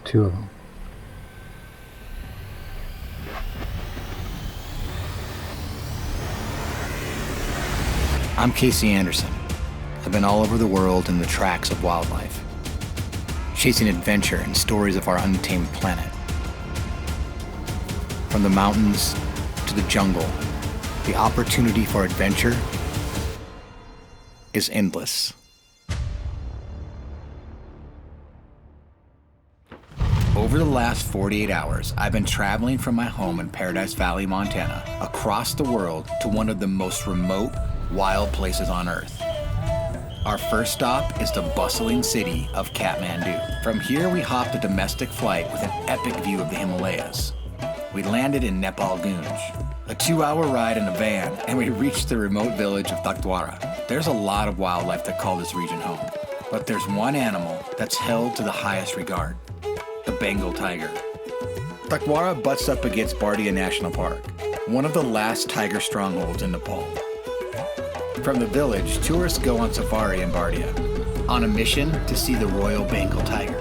two of them. I'm Casey Anderson. I've been all over the world in the tracks of wildlife, chasing adventure and stories of our untamed planet. From the mountains to the jungle, the opportunity for adventure is endless. Over the last 48 hours, I've been traveling from my home in Paradise Valley, Montana, across the world to one of the most remote, wild places on Earth. Our first stop is the bustling city of Kathmandu. From here, we hopped a domestic flight with an epic view of the Himalayas. We landed in Nepal, a 2-hour ride in a van, and we reached the remote village of Takdwara. There's a lot of wildlife that call this region home, but there's one animal that's held to the highest regard: the Bengal tiger. Takdwara butts up against Bardia National Park, one of the last tiger strongholds in Nepal. From the village, tourists go on safari in Bardia, on a mission to see the Royal Bengal tiger.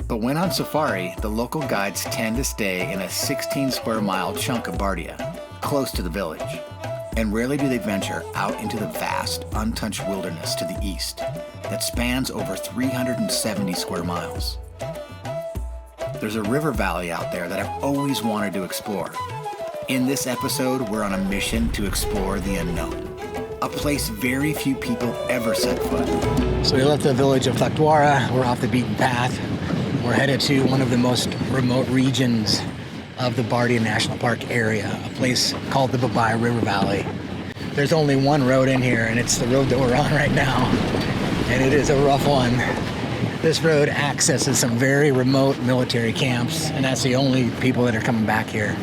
But when on safari, the local guides tend to stay in a 16 square mile chunk of Bardia, close to the village, and rarely do they venture out into the vast, untouched wilderness to the east that spans over 370 square miles. There's a river valley out there that I've always wanted to explore. In this episode, we're on a mission to explore the unknown, a place very few people ever set foot. So we left the village of Takdwara. We're off the beaten path. We're headed to one of the most remote regions of the Bardia National Park area, a place called the Babai River Valley. There's only one road in here, and it's the road that we're on right now, and it is a rough one. This road accesses some very remote military camps, and that's the only people that are coming back here.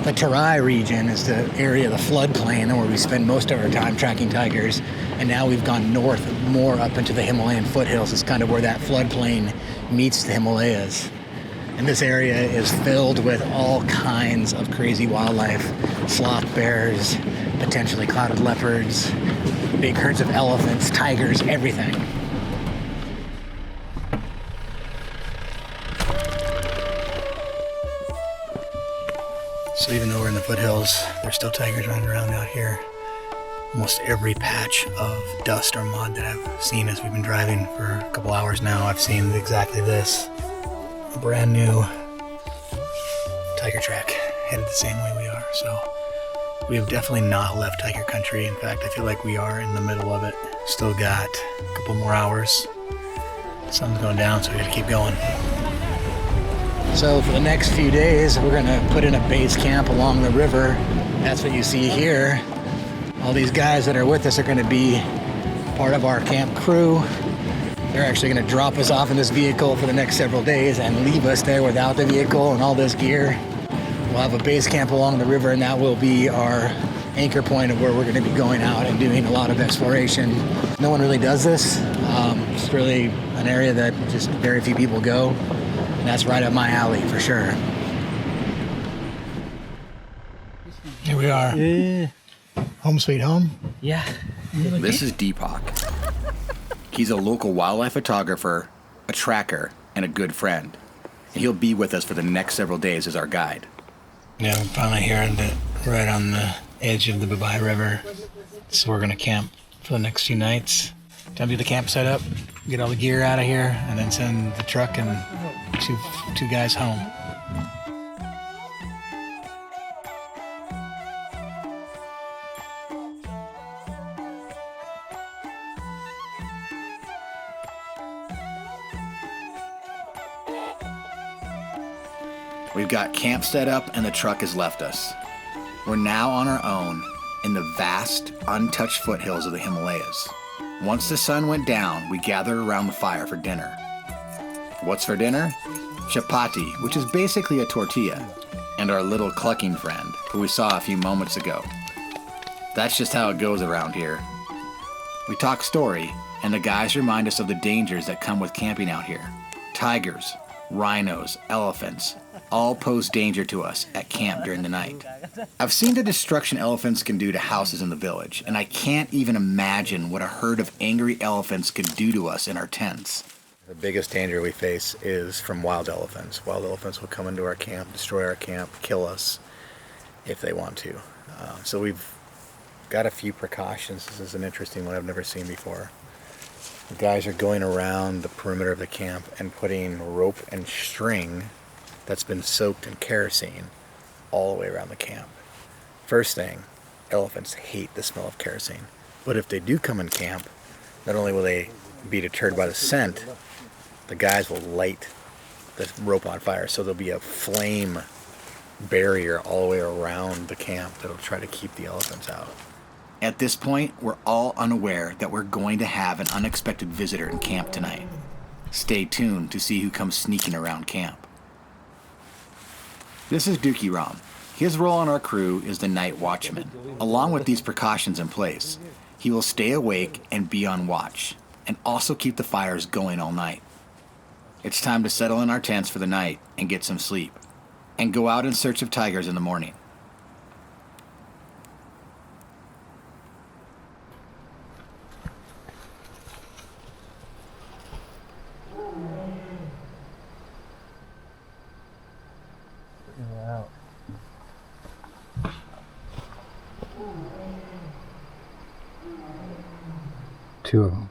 The Terai region is the area of the floodplain where we spend most of our time tracking tigers, and now we've gone north more up into the Himalayan foothills. It's kind of where that floodplain meets the Himalayas. And this area is filled with all kinds of crazy wildlife: sloth bears, potentially clouded leopards, big herds of elephants, tigers, everything. So even though we're in the foothills, there's still tigers running around out here. Almost every patch of dust or mud that I've seen as we've been driving for a couple hours now, I've seen exactly this. A brand new tiger track headed the same way we are. So we have definitely not left tiger country. In fact, I feel like we are in the middle of it. Still got a couple more hours. The sun's going down, so we gotta keep going. So for the next few days, we're gonna put in a base camp along the river. That's what you see here. All these guys that are with us are gonna be part of our camp crew. They're actually gonna drop us off in this vehicle for the next several days and leave us there without the vehicle and all this gear. We'll have a base camp along the river, and that will be our anchor point of where we're gonna be going out and doing a lot of exploration. No one really does this. It's really an area that just very few people go. And that's right up my alley for sure. Here we are. Yeah. Home sweet home. Yeah. This is Deepak. He's a local wildlife photographer, a tracker, and a good friend. He'll be with us for the next several days as our guide. Yeah, we're finally here right on the edge of the Babai River. So we're gonna camp for the next few nights. Time to do the camp setup, get all the gear out of here, and then send the truck and two guys home. We've got camp set up and the truck has left us. We're now on our own in the vast, untouched foothills of the Himalayas. Once the sun went down, we gathered around the fire for dinner. What's for dinner? Chapati, which is basically a tortilla, and our little clucking friend, who we saw a few moments ago. That's just how it goes around here. We talk story, and the guys remind us of the dangers that come with camping out here. Tigers, rhinos, elephants, all pose danger to us at camp during the night. I've seen the destruction elephants can do to houses in the village, and I can't even imagine what a herd of angry elephants could do to us in our tents. The biggest danger we face is from wild elephants. Wild elephants will come into our camp, destroy our camp, kill us if they want to. So we've got a few precautions. This is an interesting one I've never seen before. The guys are going around the perimeter of the camp and putting rope and string that's been soaked in kerosene all the way around the camp. First thing, elephants hate the smell of kerosene. But if they do come in camp, not only will they be deterred by the scent, the guys will light the rope on fire. So there'll be a flame barrier all the way around the camp that'll try to keep the elephants out. At this point, we're all unaware that we're going to have an unexpected visitor in camp tonight. Stay tuned to see who comes sneaking around camp. This is Dookie Ram. His role on our crew is the night watchman. Along with these precautions in place, he will stay awake and be on watch, and also keep the fires going all night. It's time to settle in our tents for the night and get some sleep, and go out in search of tigers in the morning. Out. Two of them.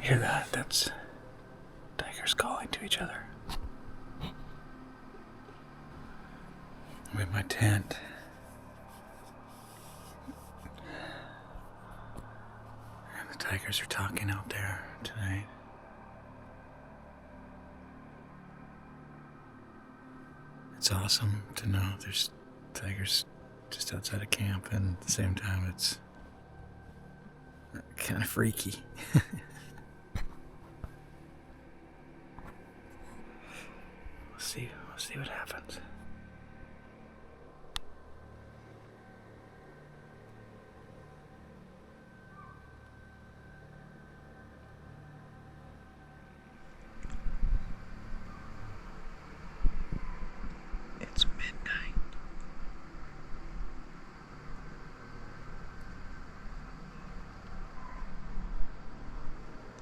Hear that? That's tigers calling to each other. I'm in my tent. And the tigers are talking out there tonight. It's awesome to know there's tigers just outside of camp, and at the same time it's kind of freaky. We'll see what happens. It's midnight.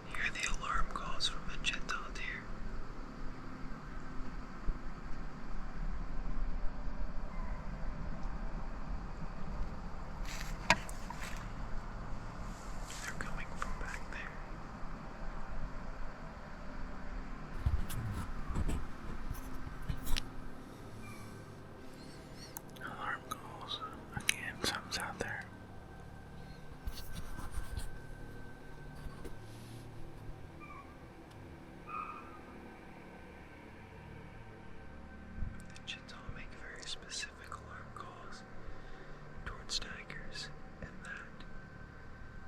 Hear the alarm calls from a chital deer. They're coming from back there. Alarm calls. Again, something's out there. The chital make very specific alarm calls towards tigers, and that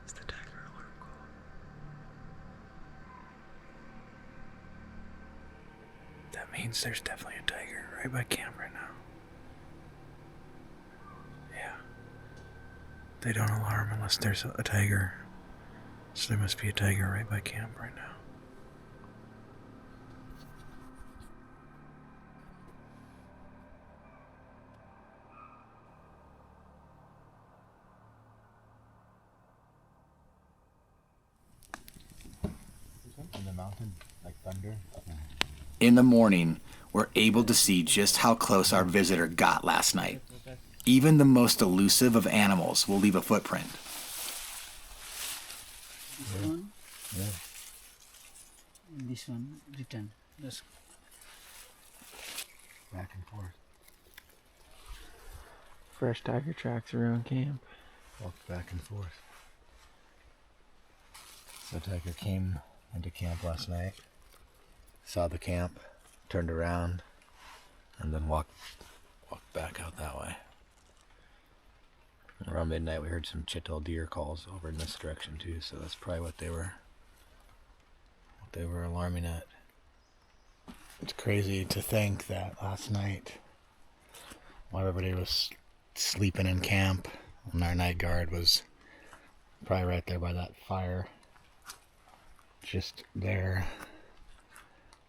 is the tiger alarm call. That means there's definitely a tiger right by camp right now. Yeah. They don't alarm unless there's a tiger. So there must be a tiger right by camp right now. In the mountain, like thunder. In the morning, we're able to see just how close our visitor got last night. Even the most elusive of animals will leave a footprint. This one, Yeah. this one, return. Just Back and forth. Fresh tiger tracks around camp. Walk back and forth. So tiger came into camp last night, saw the camp, turned around, and then walked back out that way. And around midnight we heard some chital deer calls over in this direction too, so that's probably what they were alarming at. It's crazy to think that last night, while everybody was sleeping in camp, and our night guard was probably right there by that fire, just there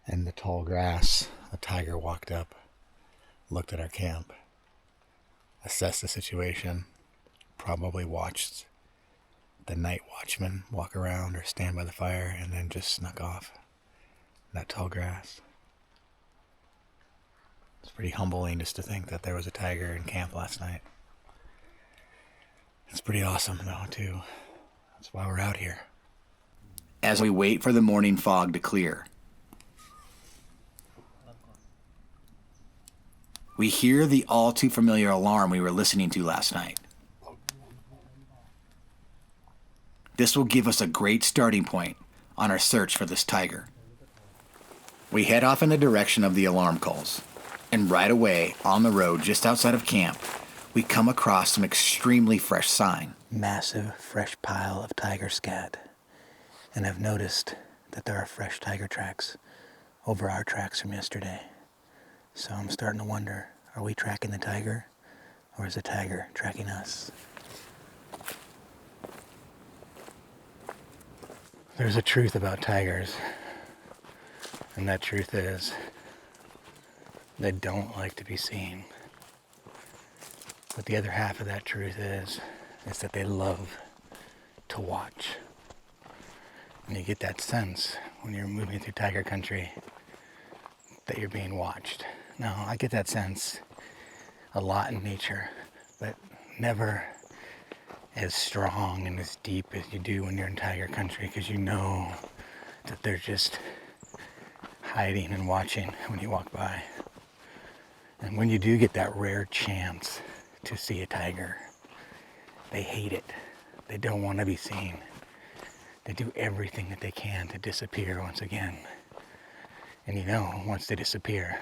in the tall grass, a tiger walked up, looked at our camp, assessed the situation, probably watched the night watchman walk around or stand by the fire, and then just snuck off in that tall grass. It's pretty humbling just to think that there was a tiger in camp last night. It's pretty awesome though, too. That's why we're out here. As we wait for the morning fog to clear, we hear the all too familiar alarm we were listening to last night. This will give us a great starting point on our search for this tiger. We head off in the direction of the alarm calls, and right away on the road just outside of camp, we come across some extremely fresh sign. Massive fresh pile of tiger scat. And I've noticed that there are fresh tiger tracks over our tracks from yesterday. So I'm starting to wonder, are we tracking the tiger, or is the tiger tracking us? There's a truth about tigers, and that truth is they don't like to be seen. But the other half of that truth is that they love to watch. And you get that sense when you're moving through tiger country that you're being watched. Now, I get that sense a lot in nature, but never as strong and as deep as you do when you're in tiger country, because you know that they're just hiding and watching when you walk by. And when you do get that rare chance to see a tiger, they hate it. They don't want to be seen. They do everything that they can to disappear once again. And you know, once they disappear,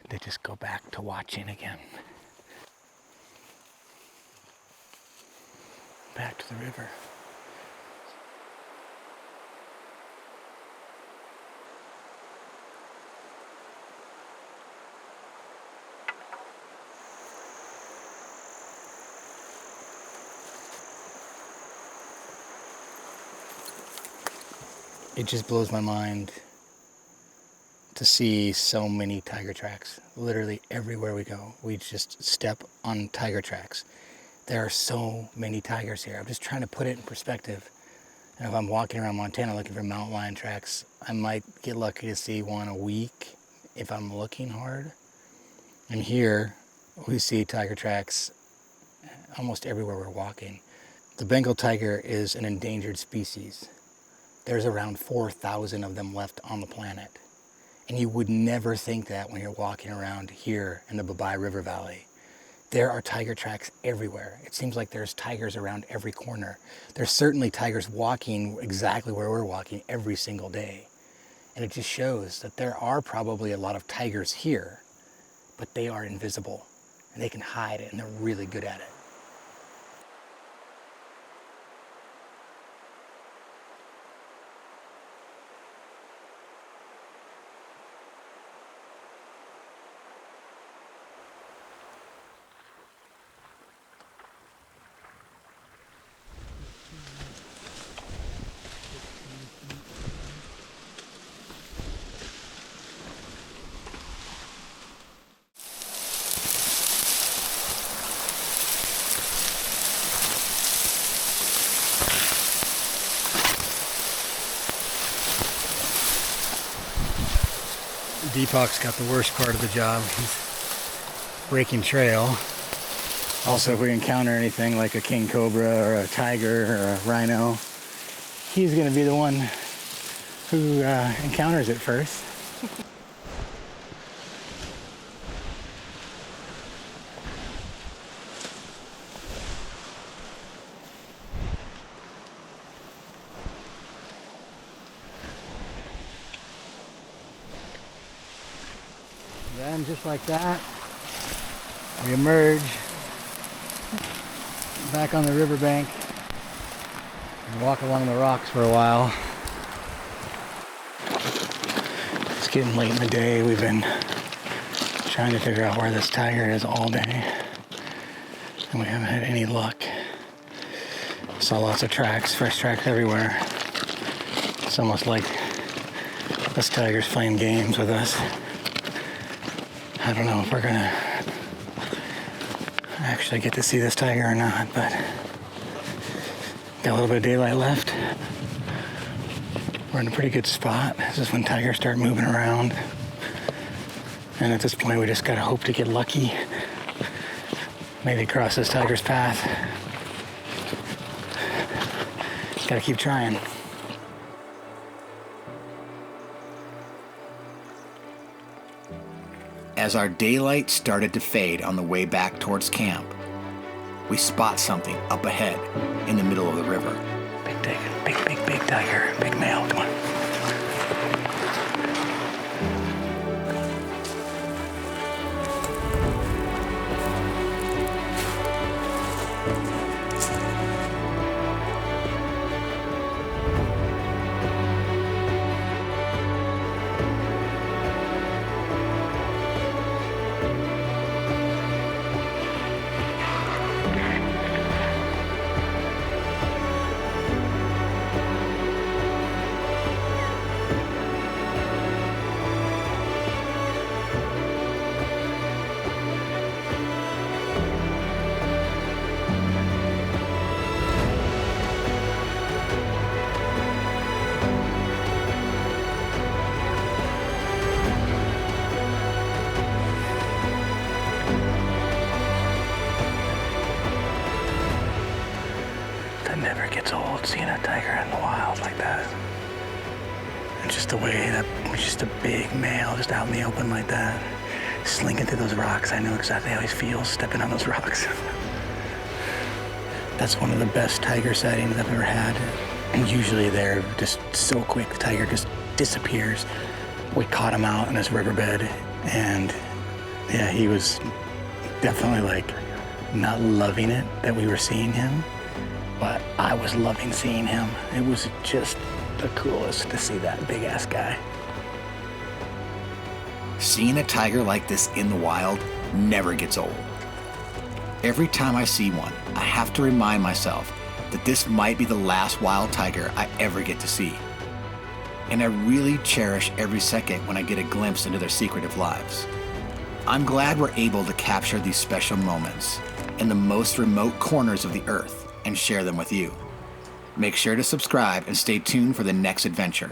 they just go back to watching again. Back to the river. It just blows my mind to see so many tiger tracks. Literally everywhere we go, we just step on tiger tracks. There are so many tigers here. I'm just trying to put it in perspective. And if I'm walking around Montana looking for mountain lion tracks, I might get lucky to see one a week if I'm looking hard. And here, we see tiger tracks almost everywhere we're walking. The Bengal tiger is an endangered species. There's around 4,000 of them left on the planet. And you would never think that when you're walking around here in the Bai River Valley. There are tiger tracks everywhere. It seems like there's tigers around every corner. There's certainly tigers walking exactly where we're walking every single day. And it just shows that there are probably a lot of tigers here, but they are invisible and they can hide, and they're really good at it. Deepak's got the worst part of the job. He's breaking trail. Also, if we encounter anything like a king cobra or a tiger or a rhino, he's going to be the one who encounters it first. Then, just like that, we emerge back on the riverbank and walk along the rocks for a while. It's getting late in the day. We've been trying to figure out where this tiger is all day, and we haven't had any luck. Saw lots of tracks, fresh tracks everywhere. It's almost like this tiger's playing games with us. I don't know if we're gonna actually get to see this tiger or not, but got a little bit of daylight left. We're in a pretty good spot. This is when tigers start moving around. And at this point, we just gotta hope to get lucky. Maybe cross this tiger's path. Gotta keep trying. As our daylight started to fade on the way back towards camp, we spot something up ahead in the middle of the river. Big tiger, big tiger, big male, come on. Never gets old seeing a tiger in the wild like that. And just the way that, just a big male just out in the open like that, slinking through those rocks. I know exactly how he feels stepping on those rocks. That's one of the best tiger sightings I've ever had. And usually they're just so quick, the tiger just disappears. We caught him out in this riverbed, and yeah, he was definitely like not loving it that we were seeing him. But I was loving seeing him. It was just the coolest to see that big ass guy. Seeing a tiger like this in the wild never gets old. Every time I see one, I have to remind myself that this might be the last wild tiger I ever get to see. And I really cherish every second when I get a glimpse into their secretive lives. I'm glad we're able to capture these special moments in the most remote corners of the earth and share them with you. Make sure to subscribe and stay tuned for the next adventure.